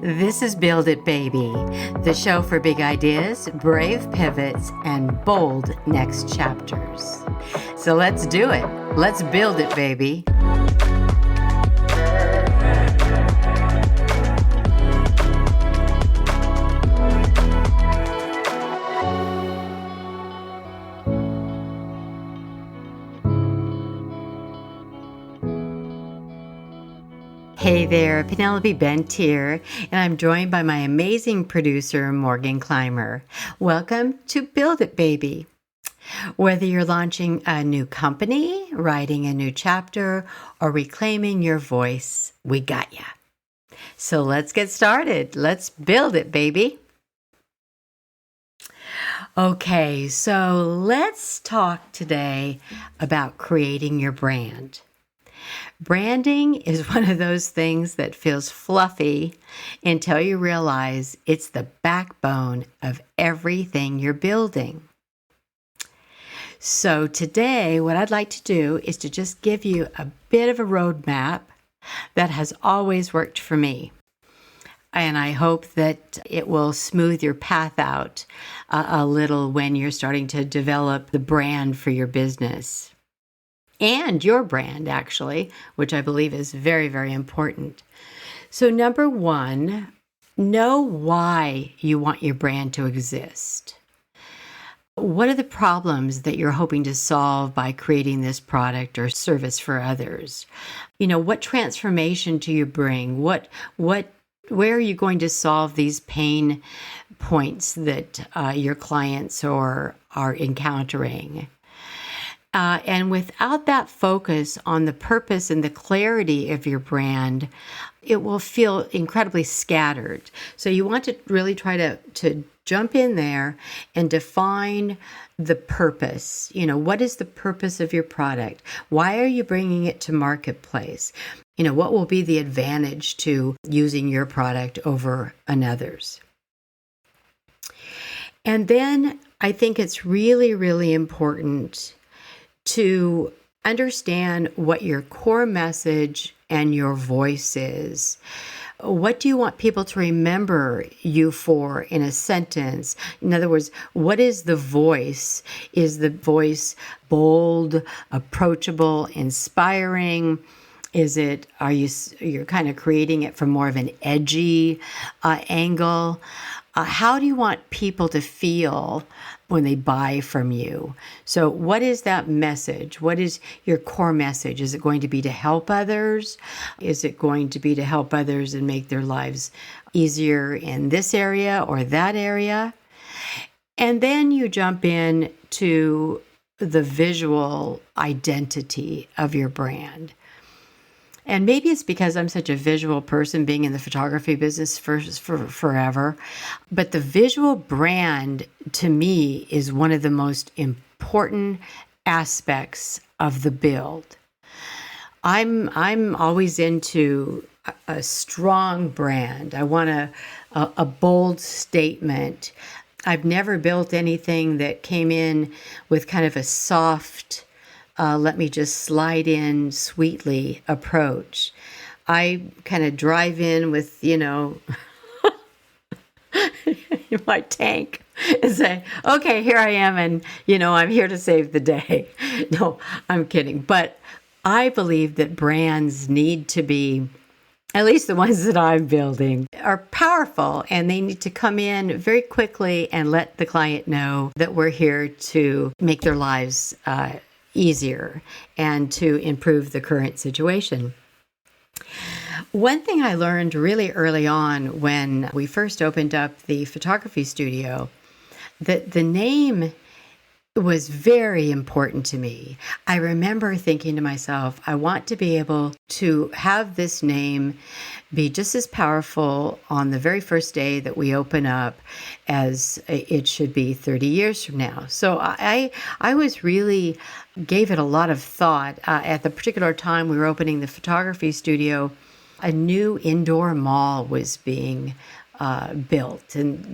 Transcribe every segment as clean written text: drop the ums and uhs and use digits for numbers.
This is Build It Baby, the show for big ideas, brave pivots, and bold next chapters. So let's do it. Let's build it, baby. Hey there, Penelope Bent here, and I'm joined by my amazing producer, Morgan Clymer. Welcome to Build It Baby. Whether you're launching a new company, writing a new chapter, or reclaiming your voice, we got ya. So let's get started. Let's build it, baby. Okay, so let's talk today about creating your brand. Branding is one of those things that feels fluffy until you realize it's the backbone of everything you're building. So today, what I'd like to do is to just give you a bit of a roadmap that has always worked for me. And I hope that it will smooth your path out a little when you're starting to develop the brand for your business. And your brand, actually, which I believe is very, very important. So number one, know why you want your brand to exist. What are the problems that you're hoping to solve by creating this product or service for others? What transformation do you bring? Where are you going to solve these pain points that your clients are encountering? And without that focus on the purpose and the clarity of your brand, it will feel incredibly scattered. So you want to really try to jump in there and define the purpose. What is the purpose of your product? Why are you bringing it to marketplace? What will be the advantage to using your product over another's? And then I think it's really, really important to understand what your core message and your voice is. What do you want people to remember you for in a sentence? In other words, what is the voice? Is the voice bold, approachable, inspiring? You're kind of creating it from more of an edgy angle? How do you want people to feel when they buy from you? So what is that message? What is your core message? Is it going to be to help others? Is it going to be to help others and make their lives easier in this area or that area? And then you jump in to the visual identity of your brand. And maybe it's because I'm such a visual person, being in the photography business for forever. But the visual brand, to me, is one of the most important aspects of the build. I'm always into a strong brand. I want a bold statement. I've never built anything that came in with kind of a soft, let me just slide in sweetly approach. I kind of drive in with, my tank and say, okay, here I am. And, I'm here to save the day. No, I'm kidding. But I believe that brands need to be, at least the ones that I'm building, are powerful, and they need to come in very quickly and let the client know that we're here to make their lives easier and to improve the current situation. One thing I learned really early on when we first opened up the photography studio, that the name was very important to me. I remember thinking to myself, I want to be able to have this name be just as powerful on the very first day that we open up as it should be 30 years from now. So I was really gave it a lot of thought. At the particular time we were opening the photography studio, a new indoor mall was being built. And,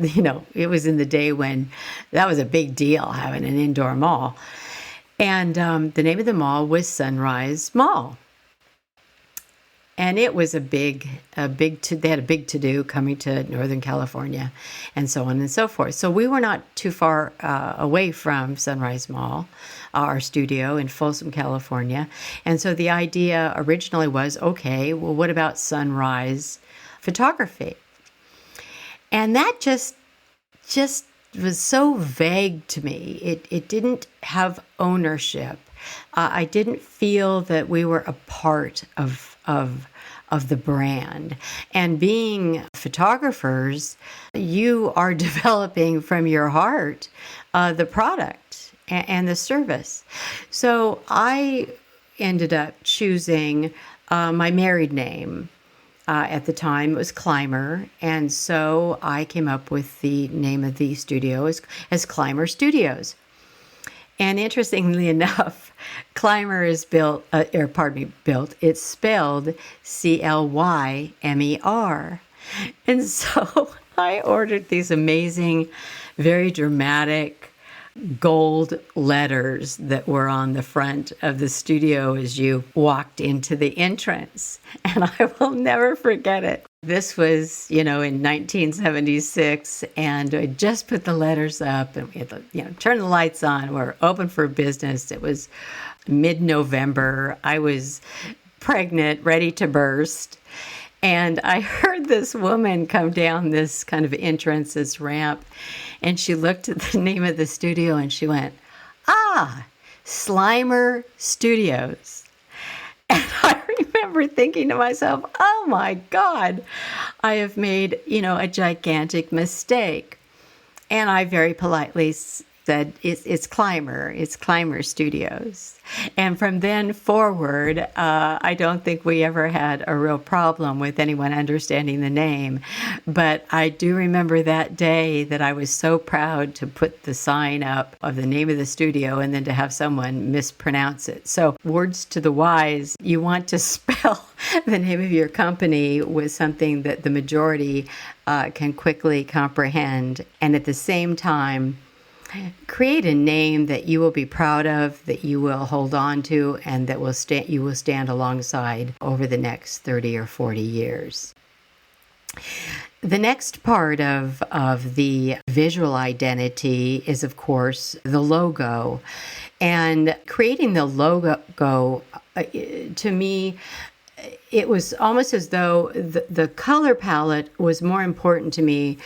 it was in the day when that was a big deal, having an indoor mall. And the name of the mall was Sunrise Mall. And it was they had a big to-do coming to Northern California and so on and so forth. So we were not too far away from Sunrise Mall, our studio in Folsom, California. And so the idea originally was, okay, well, what about sunrise photography? And that just was so vague to me. It didn't have ownership. I didn't feel that we were a part of the brand. And being photographers, you are developing from your heart the product and the service. So I ended up choosing my married name. At the time, it was Climber, and so I came up with the name of the studio as Climber Studios. And interestingly enough, Climber is built, it's spelled Clymer. And so I ordered these amazing, very dramatic gold letters that were on the front of the studio as you walked into the entrance. And I will never forget it. This was, in 1976, and I just put the letters up, and we had to, turn the lights on. We're open for business. It was mid-November. I was pregnant, ready to burst. And I heard this woman come down this kind of entrance, this ramp, and she looked at the name of the studio and she went, Slimer Studios. And I remember thinking to myself, oh my God, I have made, a gigantic mistake. And I very politely said, it's Climber Studios. And from then forward, I don't think we ever had a real problem with anyone understanding the name. But I do remember that day that I was so proud to put the sign up of the name of the studio and then to have someone mispronounce it. So words to the wise, you want to spell the name of your company with something that the majority can quickly comprehend. And at the same time, create a name that you will be proud of, that you will hold on to, and that you will stand alongside over the next 30 or 40 years. The next part of the visual identity is, of course, the logo. And creating the logo, to me, it was almost as though the color palette was more important to me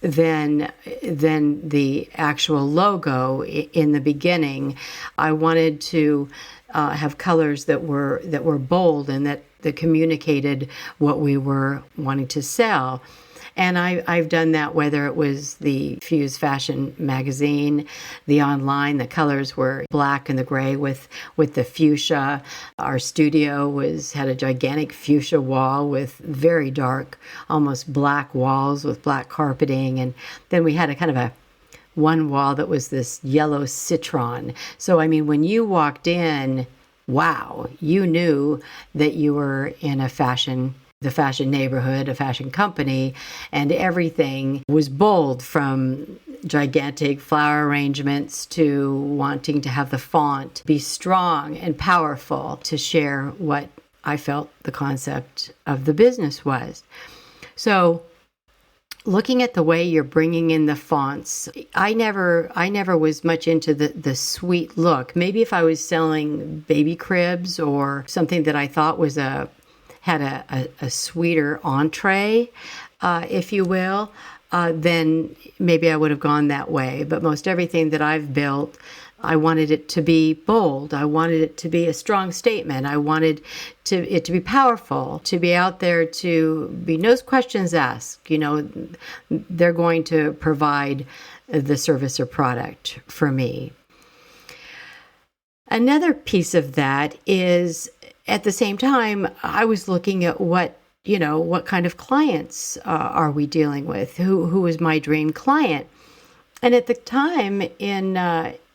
than the actual logo in the beginning. I wanted to have colors that were bold and that communicated what we were wanting to sell. And I've done that, whether it was the Fuse Fashion magazine, the online, the colors were black and the gray with the fuchsia. Our studio had a gigantic fuchsia wall with very dark, almost black walls with black carpeting. And then we had a kind of one wall that was this yellow citron. So, when you walked in, wow, you knew that you were in the fashion neighborhood, a fashion company, and everything was bold, from gigantic flower arrangements to wanting to have the font be strong and powerful to share what I felt the concept of the business was. So looking at the way you're bringing in the fonts, I never was much into the sweet look. Maybe if I was selling baby cribs or something that I thought had a sweeter entree, if you will, then maybe I would have gone that way. But most everything that I've built, I wanted it to be bold. I wanted it to be a strong statement. I wanted it to be powerful, to be out there, to be no questions asked. They're going to provide the service or product for me. Another piece of that is, at the same time, I was looking at what kind of clients are we dealing with? Who was my dream client? And at the time in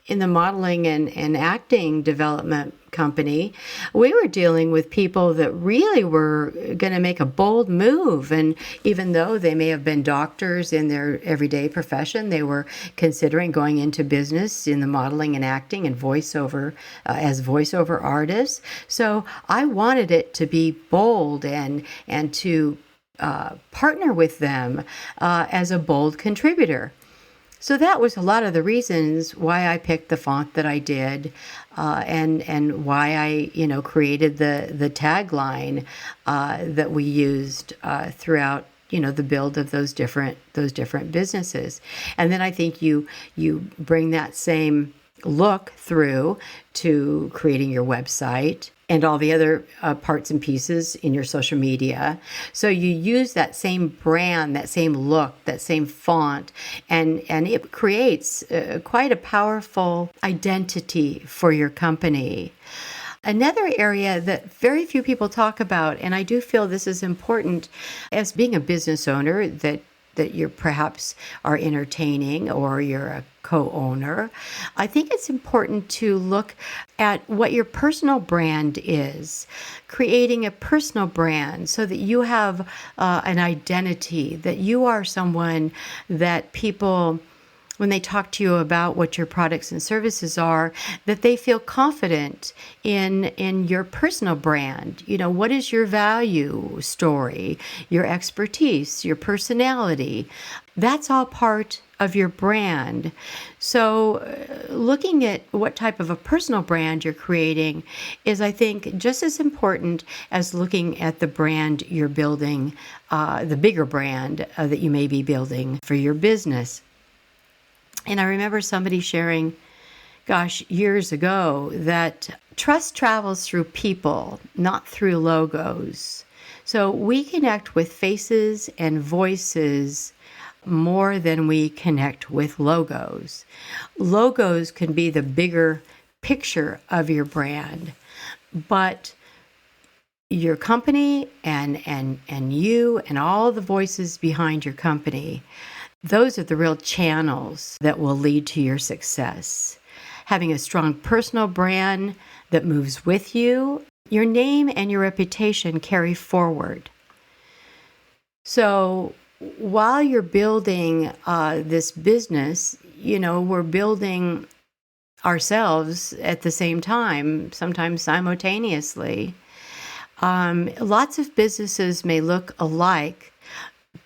in the modeling and acting development company, we were dealing with people that really were going to make a bold move. And even though they may have been doctors in their everyday profession, they were considering going into business in the modeling and acting and voiceover as voiceover artists. So I wanted it to be bold and to partner with them as a bold contributor. So that was a lot of the reasons why I picked the font that I did, and why I, created the tagline that we used throughout, the build of those different businesses. And then I think you bring that same look through to creating your website and all the other parts and pieces in your social media. So you use that same brand, that same look, that same font, and it creates quite a powerful identity for your company. Another area that very few people talk about, and I do feel this is important as being a business owner that you perhaps are entertaining or you're a co-owner, I think it's important to look at what your personal brand is, creating a personal brand so that you have an identity, that you are someone that people, when they talk to you about what your products and services are, that they feel confident in your personal brand. What is your value story, your expertise, your personality? That's all part of your brand. So looking at what type of a personal brand you're creating is, I think, just as important as looking at the brand you're building, the bigger brand that you may be building for your business. And I remember somebody sharing, years ago, that trust travels through people, not through logos. So we connect with faces and voices more than we connect with logos. Logos can be the bigger picture of your brand, but your company and you and all the voices behind your company, those are the real channels that will lead to your success. Having a strong personal brand that moves with you, your name and your reputation carry forward. So while you're building this business, we're building ourselves at the same time, sometimes simultaneously. Lots of businesses may look alike,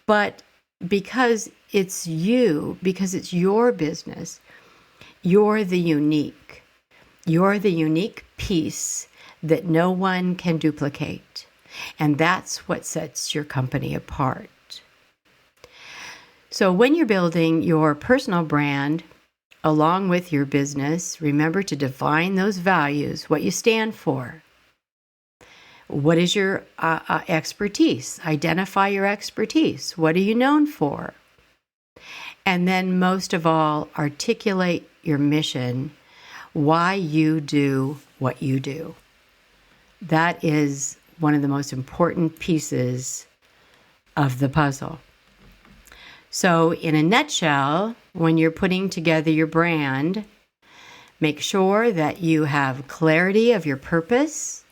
but because it's you, because it's your business, you're the unique. You're the unique piece that no one can duplicate. And that's what sets your company apart. So when you're building your personal brand along with your business, remember to define those values, what you stand for. What is your expertise? Identify your expertise. What are you known for? And then most of all, articulate your mission, why you do what you do. That is one of the most important pieces of the puzzle. So in a nutshell, when you're putting together your brand, make sure that you have clarity of your purpose,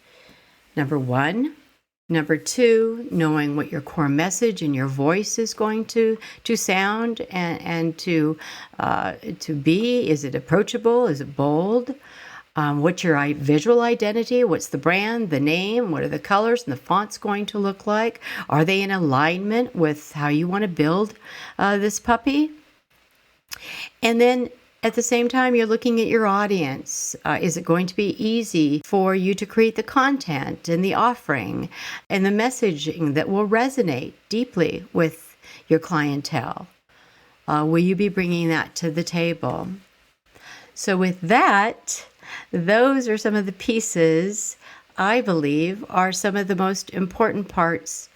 number one. Number two, knowing what your core message and your voice is going to sound and to be. Is it approachable? Is it bold? What's your visual identity? What's the brand, the name? What are the colors and the fonts going to look like? Are they in alignment with how you want to build this puppy? And then at the same time, you're looking at your audience. Is it going to be easy for you to create the content and the offering and the messaging that will resonate deeply with your clientele? Will you be bringing that to the table? So with that, those are some of the pieces I believe are some of the most important parts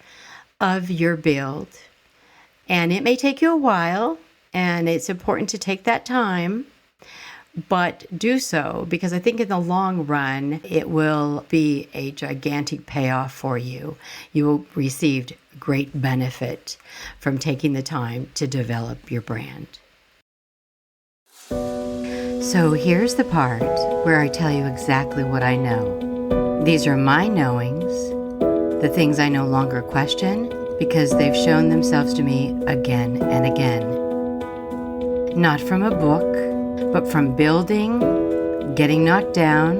of your build. And it may take you a while, and it's important to take that time, but do so because I think in the long run, it will be a gigantic payoff for you. You will receive great benefit from taking the time to develop your brand. So here's the part where I tell you exactly what I know. These are my knowings, the things I no longer question because they've shown themselves to me again and again. Not from a book, but from building, getting knocked down,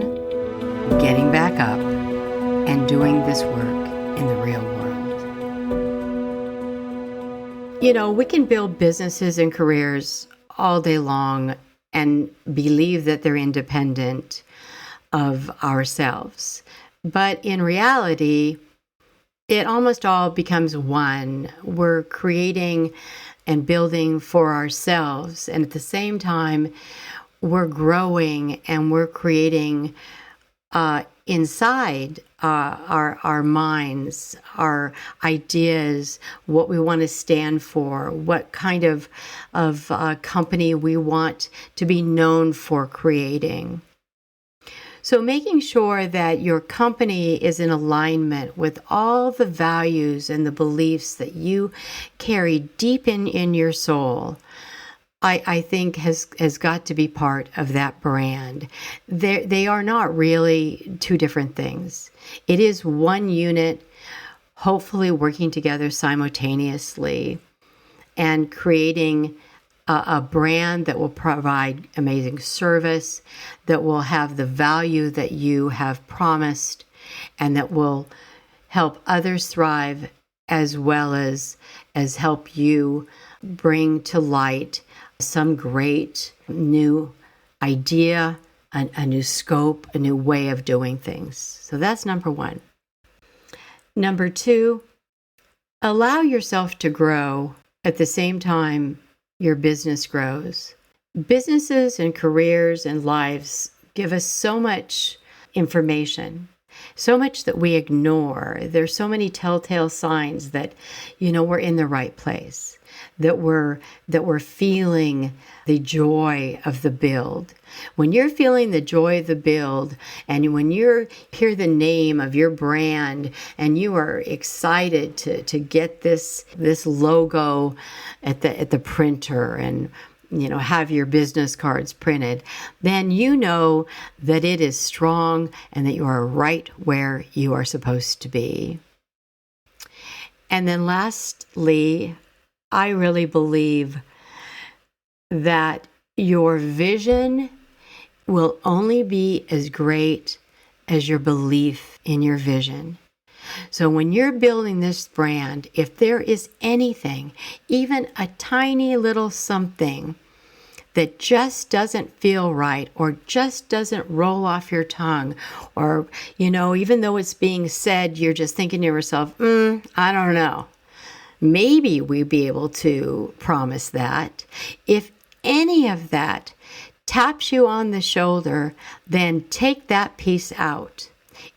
getting back up, and doing this work in the real world. You know, we can build businesses and careers all day long and believe that they're independent of ourselves. But in reality, it almost all becomes one. We're creating and building for ourselves. And at the same time, we're growing and we're creating inside our minds, our ideas, what we want to stand for, what kind of company we want to be known for creating. So making sure that your company is in alignment with all the values and the beliefs that you carry deep in your soul, I think has got to be part of that brand. They are not really two different things. It is one unit, hopefully working together simultaneously and creating a brand that will provide amazing service, that will have the value that you have promised, and that will help others thrive as well as help you bring to light some great new idea, a new scope, a new way of doing things. So that's number one. Number two, allow yourself to grow at the same time your business grows. Businesses and careers and lives give us so much information, so much that we ignore. There's so many telltale signs that, we're in the right place, that we're feeling the joy of the build. When you're feeling the joy of the build, and when you hear the name of your brand, and you are excited to get this logo at the printer and have your business cards printed, then you know that it is strong and that you are right where you are supposed to be. And then lastly, I really believe that your vision will only be as great as your belief in your vision. So when you're building this brand, if there is anything, even a tiny little something that just doesn't feel right or just doesn't roll off your tongue, or, even though it's being said, you're just thinking to yourself, I don't know. Maybe we'd be able to promise that. If any of that taps you on the shoulder, then take that piece out.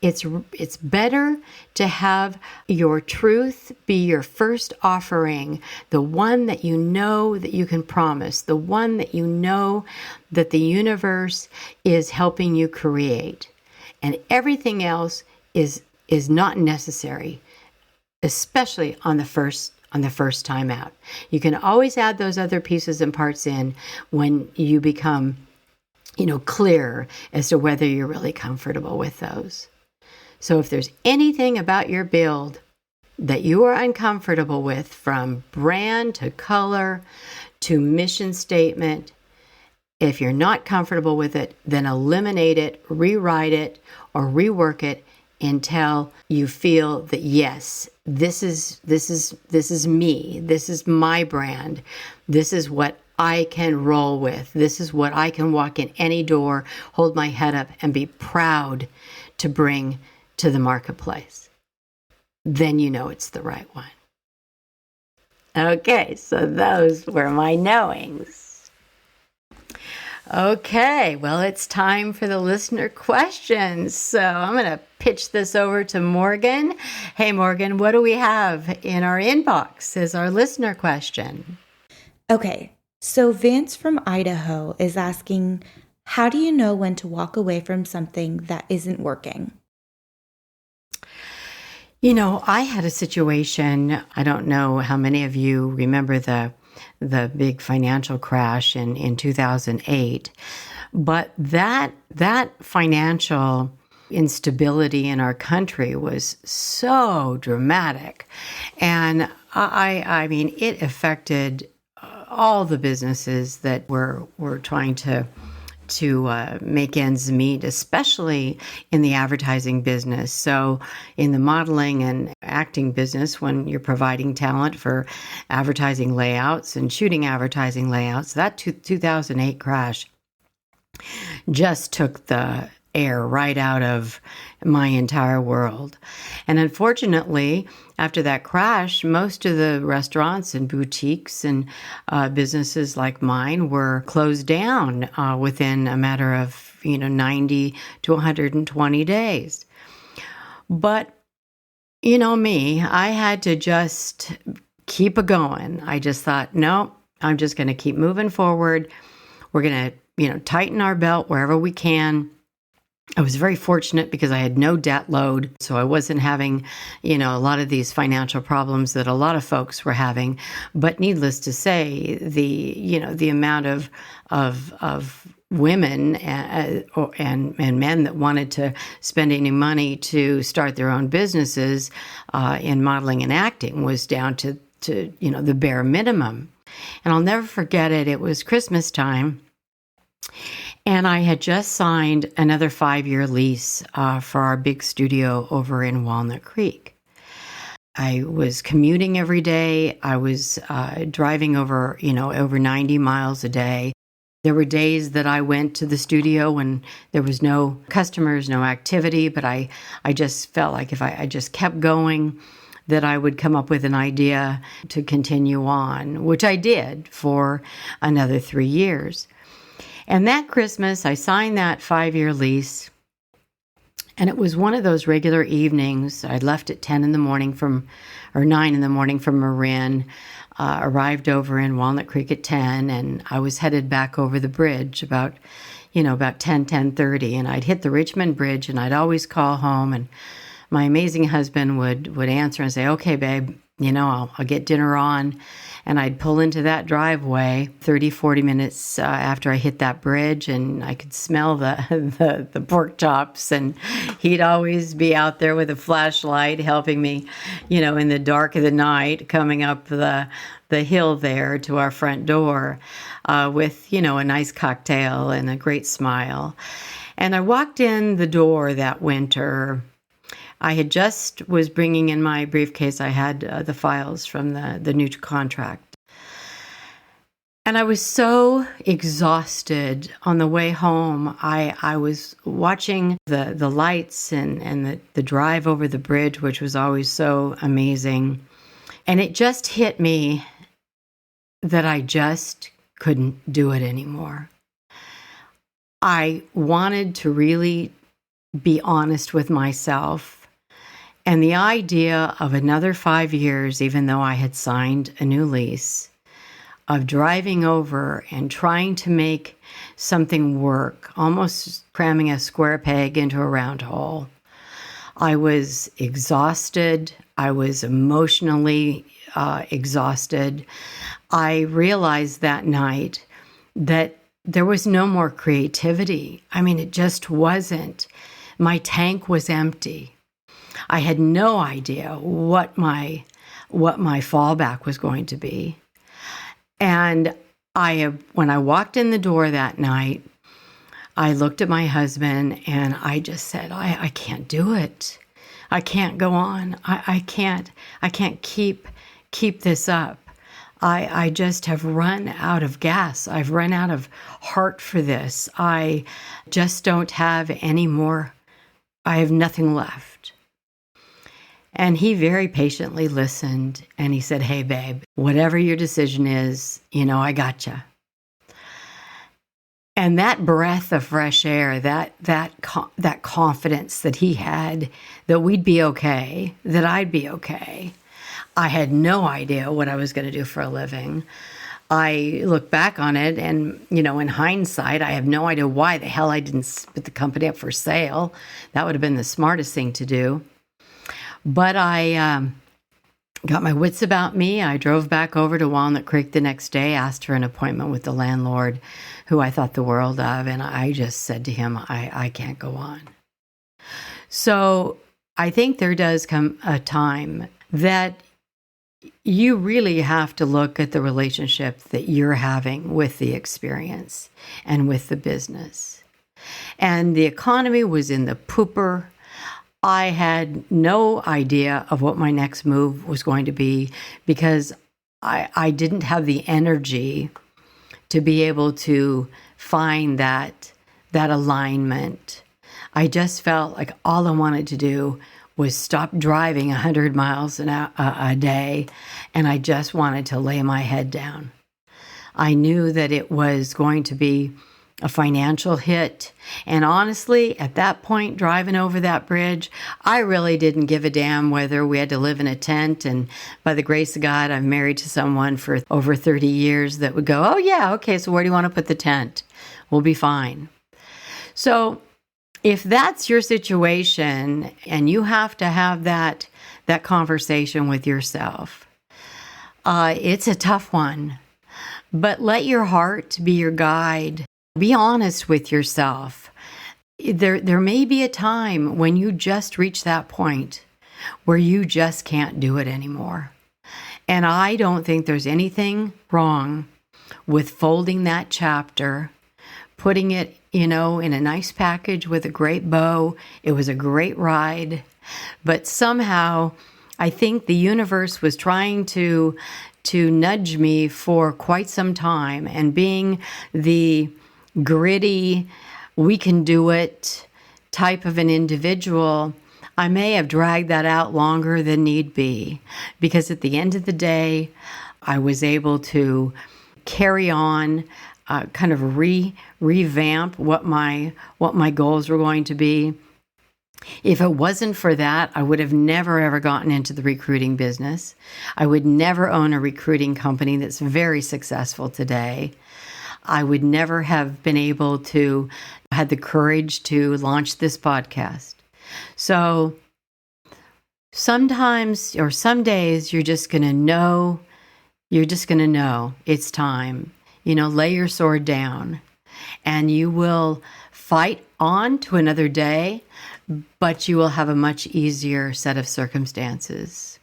It's better to have your truth be your first offering, the one that you know that you can promise, the one that you know that the universe is helping you create. And everything else is not necessary, especially on the first time out. You can always add those other pieces and parts in when you become, clear as to whether you're really comfortable with those. So if there's anything about your build that you are uncomfortable with, from brand to color to mission statement, if you're not comfortable with it, then eliminate it, rewrite it, or rework it until you feel that, yes, this is me. This is my brand. This is what I can roll with. This is what I can walk in any door, hold my head up, and be proud to bring to the marketplace. Then you know it's the right one. Okay, so those were my knowings. Okay, well, it's time for the listener questions. So I'm going to pitch this over to Morgan. Hey, Morgan, what do we have in our inbox as our listener question? Okay, so Vance from Idaho is asking, how do you know when to walk away from something that isn't working? I had a situation, I don't know how many of you remember the the big financial crash in 2008. But that financial instability in our country was so dramatic. And I mean, it affected all the businesses that were trying to make ends meet, especially in the advertising business. So in the modeling and acting business, when you're providing talent for advertising layouts and shooting advertising layouts, that 2008 crash just took the air right out of my entire world. And unfortunately, after that crash, most of the restaurants and boutiques and businesses like mine were closed down within a matter of 90 to 120 days. But me, I had to just keep it going. I just thought, no, I'm just going to keep moving forward. We're going to tighten our belt wherever we can. I was very fortunate because I had no debt load, so I wasn't having, a lot of these financial problems that a lot of folks were having. But needless to say, the amount of women and men that wanted to spend any money to start their own businesses in modeling and acting was down to the bare minimum. And I'll never forget it. It was Christmas time. And I had just signed another 5-year lease for our big studio over in Walnut Creek. I was commuting every day. I was driving over 90 miles a day. There were days that I went to the studio when there was no customers, no activity, but I just felt like if I just kept going, that I would come up with an idea to continue on, which I did for another 3 years. And that Christmas, I signed that 5-year lease, and it was one of those regular evenings. I left at 9 in the morning from Marin, arrived over in Walnut Creek at 10, and I was headed back over the bridge about 10:30, and I'd hit the Richmond Bridge, and I'd always call home, and my amazing husband would answer and say, "Okay, babe, I'll get dinner on." And I'd pull into that driveway 30, 40 minutes after I hit that bridge, and I could smell the pork chops. And he'd always be out there with a flashlight helping me, in the dark of the night, coming up the hill there to our front door with, a nice cocktail and a great smile. And I walked in the door that winter. I had just was bringing in my briefcase. I had the files from the new contract. And I was so exhausted on the way home. I was watching the lights and the drive over the bridge, which was always so amazing. And it just hit me that I just couldn't do it anymore. I wanted to really be honest with myself. And the idea of another 5 years, even though I had signed a new lease, of driving over and trying to make something work, almost cramming a square peg into a round hole. I was exhausted. I was emotionally exhausted. I realized that night that there was no more creativity. I mean, it just wasn't. My tank was empty. I had no idea what my fallback was going to be. And when I walked in the door that night, I looked at my husband and I just said, I can't do it. I can't go on. I can't keep this up. I just have run out of gas. I've run out of heart for this. I just don't have any more. I have nothing left. And he very patiently listened, and he said, "Hey, babe, whatever your decision is, I gotcha." And that breath of fresh air, that confidence that he had, that we'd be okay, that I'd be okay. I had no idea what I was going to do for a living. I look back on it, and in hindsight, I have no idea why the hell I didn't put the company up for sale. That would have been the smartest thing to do. But I got my wits about me. I drove back over to Walnut Creek the next day, asked for an appointment with the landlord, who I thought the world of, and I just said to him, I can't go on. So I think there does come a time that you really have to look at the relationship that you're having with the experience and with the business. And the economy was in the pooper. I had no idea of what my next move was going to be because I didn't have the energy to be able to find that alignment. I just felt like all I wanted to do was stop driving 100 miles a day, and I just wanted to lay my head down. I knew that it was going to be a financial hit, and honestly, at that point, driving over that bridge, I really didn't give a damn whether we had to live in a tent, and by the grace of God, I'm married to someone for over 30 years that would go, oh yeah, okay, so where do you want to put the tent? We'll be fine. So if that's your situation and you have to have that conversation with yourself, it's a tough one. But let your heart be your guide. Be honest with yourself. There may be a time when you just reach that point where you just can't do it anymore. And I don't think there's anything wrong with folding that chapter, putting it in a nice package with a great bow. It was a great ride. But somehow, I think the universe was trying to nudge me for quite some time. And being the gritty, we can do it type of an individual, I may have dragged that out longer than need be. Because at the end of the day, I was able to carry on, kind of revamp what my goals were going to be. If it wasn't for that, I would have never ever gotten into the recruiting business. I would never own a recruiting company that's very successful today. I would never have been able to had the courage to launch this podcast. So sometimes or some days you're just going to know it's time. Lay your sword down and you will fight on to another day, but you will have a much easier set of circumstances.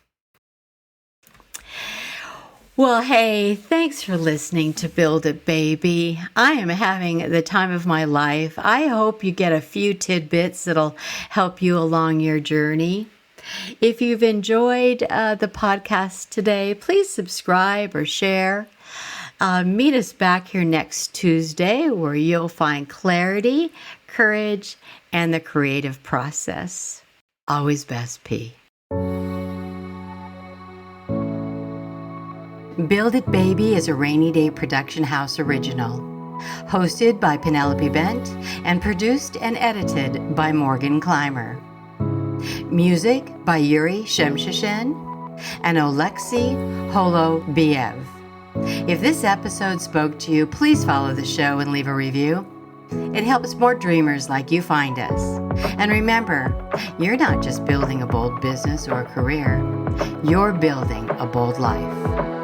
Well, hey, thanks for listening to Build It, Baby. I am having the time of my life. I hope you get a few tidbits that'll help you along your journey. If you've enjoyed the podcast today, please subscribe or share. Meet us back here next Tuesday where you'll find clarity, courage, and the creative process. Always best, P. Build It Baby is a Rainy Day Production House original. Hosted by Penelope Bent and produced and edited by Morgan Clymer. Music by Yuri Shemshashin and Oleksiy Holobiev. If this episode spoke to you, please follow the show and leave a review. It helps more dreamers like you find us. And remember, you're not just building a bold business or a career, you're building a bold life.